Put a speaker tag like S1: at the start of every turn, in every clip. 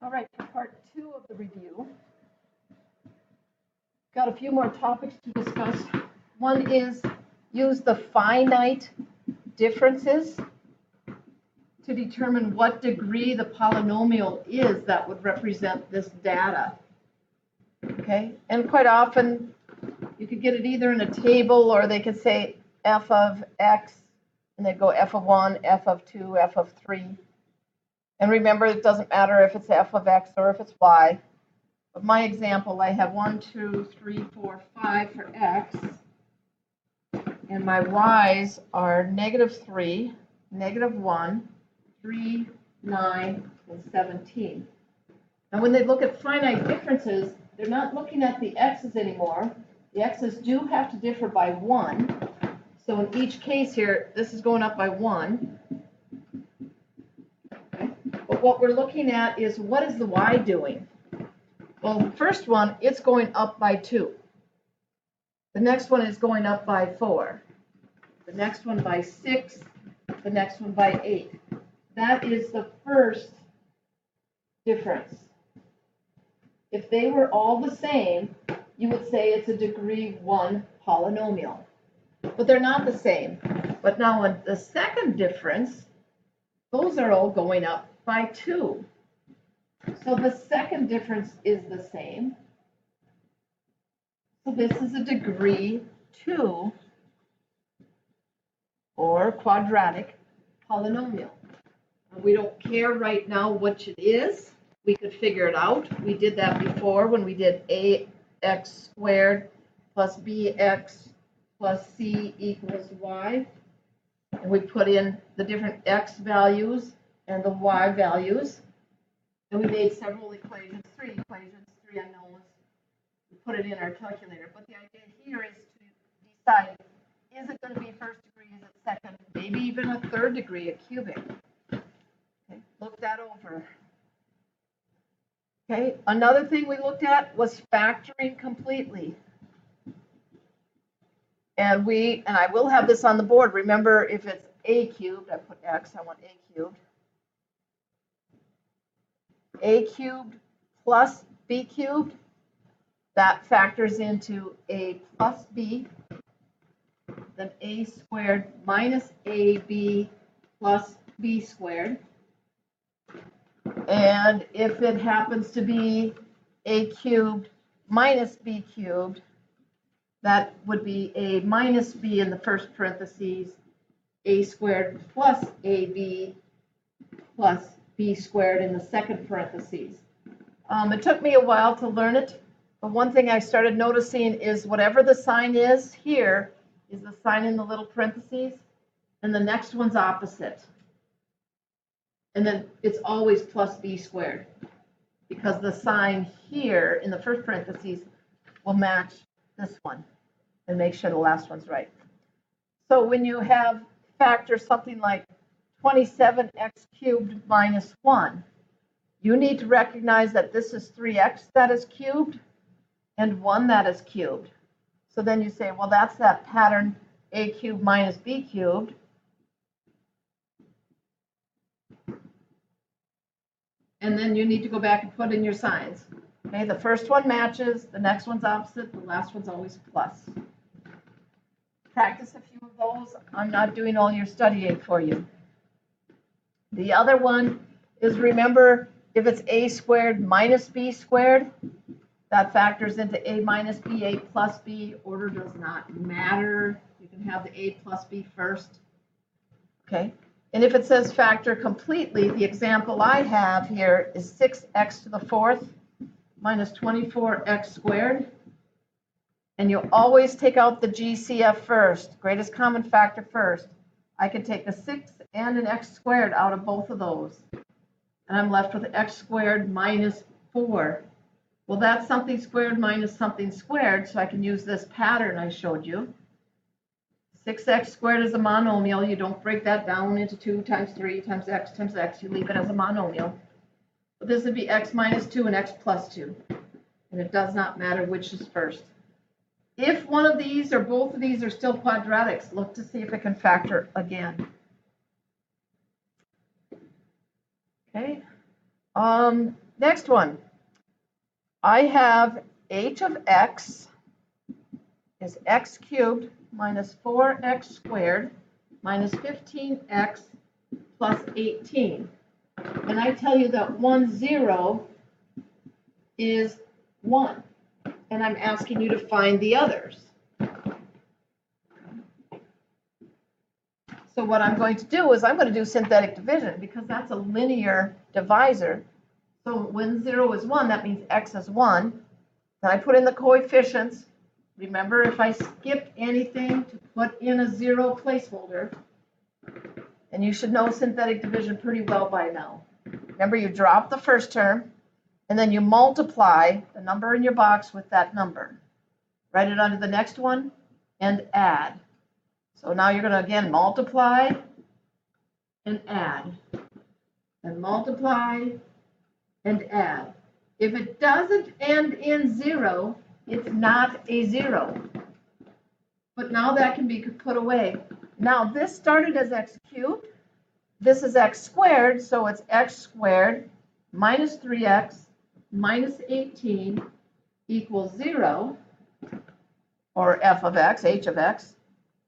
S1: All right, for part 2 of the review, got a few more topics to discuss. One is use the finite differences to determine what degree the polynomial is that would represent this data. Okay, and quite often you could get it either in a table or they could say f of x and they'd go f of 1, f of 2, f of 3. And remember, it doesn't matter if it's f of x or if it's y. But my example, I have 1, 2, 3, 4, 5 for x. And my y's are -3, -1, 3, 9, and 17. And when they look at finite differences, they're not looking at the x's anymore. The x's do have to differ by 1. So in each case here, this is going up by 1. Okay. But what we're looking at is what is the y doing? Well, the first one, it's going up by 2. The next one is going up by 4. The next one by 6. The next one by 8. That is the first difference. If they were all the same, you would say it's a degree 1 polynomial. But they're not the same. But now in the second difference, those are all going up by 2. So the second difference is the same. So this is a degree 2 or quadratic polynomial. We don't care right now which it is. We could figure it out. We did that before when we did ax squared plus bx plus c equals y. And we put in the different x values and the y values. And we made several equations, 3 equations, 3 unknowns. We put it in our calculator. But the idea here is to decide, is it going to be first degree, is it second, maybe even a third degree, a cubic. Okay, look that over. Okay, another thing we looked at was factoring completely. And I will have this on the board. Remember, if it's a cubed, I put x, I want a cubed. A cubed plus b cubed, that factors into a plus b, then a squared minus ab plus b squared. And if it happens to be a cubed minus b cubed, that would be a minus b in the first parentheses, a squared plus ab plus b squared in the second parentheses. It took me a while to learn it, but one thing I started noticing is whatever the sign is here is the sign in the little parentheses, and the next one's opposite. And then it's always plus b squared, because the sign here in the first parentheses will match this one and make sure the last one's right. So when you have factor something like 27x cubed minus 1, you need to recognize that this is 3x that is cubed and 1 that is cubed. So then you say, well, that's that pattern a cubed minus b cubed. And then you need to go back and put in your signs. Okay, the first one matches, the next one's opposite, the last one's always plus. Practice a few of those. I'm not doing all your studying for you. The other one is, remember, if it's a squared minus b squared, that factors into a minus b, a plus b. Order does not matter. You can have the a plus b first. Okay. And if it says factor completely, the example I have here is 6x to the 4th minus 24x squared. And you always take out the GCF first, greatest common factor first. I can take a 6 and an x squared out of both of those. And I'm left with x squared minus 4. Well, that's something squared minus something squared, so I can use this pattern I showed you. 6x squared is a monomial. You don't break that down into 2 times 3 times x. You leave it as a monomial. But this would be x minus 2 and x plus 2. And it does not matter which is first. If one of these or both of these are still quadratics, look to see if it can factor again. Okay. Next one. I have h of x is x cubed minus 4x squared minus 15x plus 18. And I tell you that 1, 0 is 1. And I'm asking you to find the others. So what I'm going to do is I'm going to do synthetic division because that's a linear divisor. So when 0 is 1, that means x is 1. Then I put in the coefficients. Remember, if I skip anything, to put in a 0 placeholder. And you should know synthetic division pretty well by now. Remember, you drop the first term, and then you multiply the number in your box with that number. Write it onto the next one, and add. So now you're going to, again, multiply and add. And multiply and add. If it doesn't end in 0, it's not a 0. But now that can be put away. Now this started as x cubed. This is x squared, so it's x squared minus 3x minus 18 equals 0, or f of x, h of x.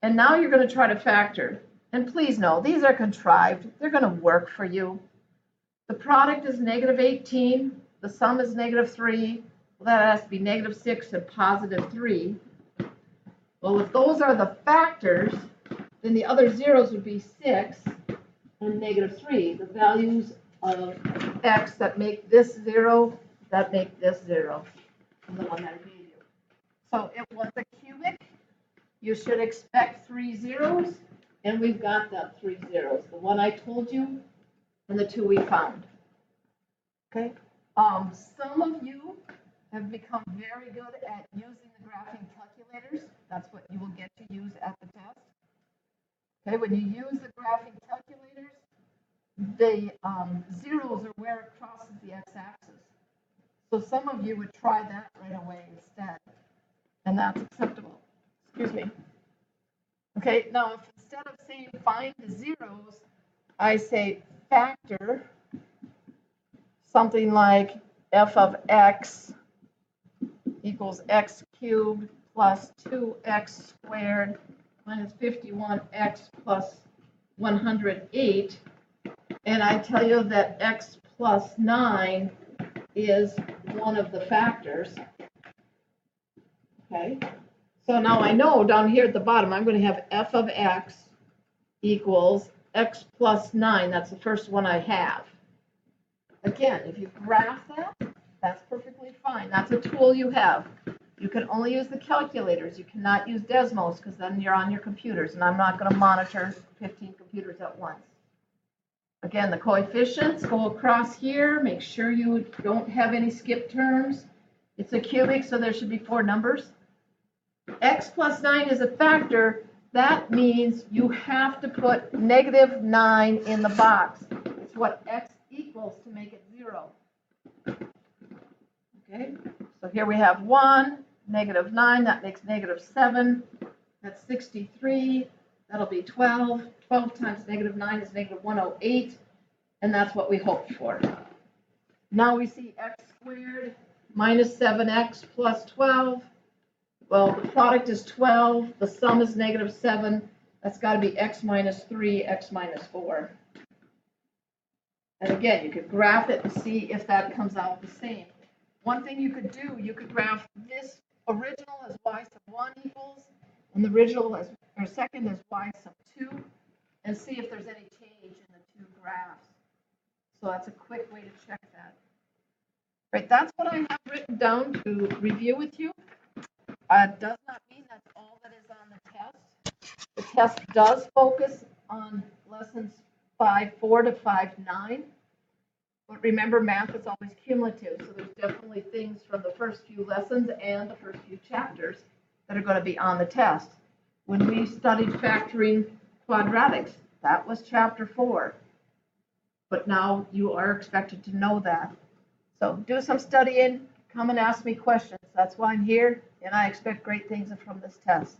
S1: And now you're going to try to factor. And please know, these are contrived. They're going to work for you. The product is negative 18. The sum is negative 3. Well, that has to be negative 6 and positive 3. Well, if those are the factors, then the other zeros would be 6 and negative 3. The values of x that make this 0, that make this 0. The one that I gave you. So it was a cubic. You should expect 3 zeros, and we've got the 3 zeros. The one I told you, and the 2 we found. Okay. Some of you have become very good at using the graphing calculators. That's what you will get to use at the test. Okay. When you use the graphing calculators, the zeros are where it crosses the x-axis. So some of you would try that right away instead, and that's acceptable. Excuse me. Okay, now if instead of saying find the zeros, I say factor something like f of x equals x cubed plus 2x squared minus 51x plus 108, and I tell you that x plus 9 is one of the factors. Okay. So now I know down here at the bottom, I'm going to have f of x equals x plus 9. That's the first one I have. Again, if you graph that, that's perfectly fine. That's a tool you have. You can only use the calculators. You cannot use Desmos because then you're on your computers, and I'm not going to monitor 15 computers at once. Again, the coefficients go across here. Make sure you don't have any skip terms. It's a cubic, so there should be 4 numbers. X plus 9 is a factor. That means you have to put negative 9 in the box. It's what x equals to make it 0. Okay, so here we have 1, negative 9, that makes negative 7. That's 63. That'll be 12. 12 times negative 9 is negative 108. And that's what we hoped for. Now we see x squared minus 7x plus 12. Well, the product is 12. The sum is negative 7. That's got to be x minus 3, x minus 4. And again, you could graph it and see if that comes out the same. One thing you could do, you could graph this original as y sub 1 equals, and the original as, or second as y sub 2, and see if there's any change in the 2 graphs. So that's a quick way to check that. Right, that's what I have written down to review with you. Does not mean that's all that is on the test. The test does focus on lessons 5.4 to 5.9. But remember, math is always cumulative, so there's definitely things from the first few lessons and the first few chapters that are going to be on the test. When we studied factoring quadratics, that was chapter 4. But now you are expected to know that. So do some studying, come and ask me questions. That's why I'm here, and I expect great things from this test.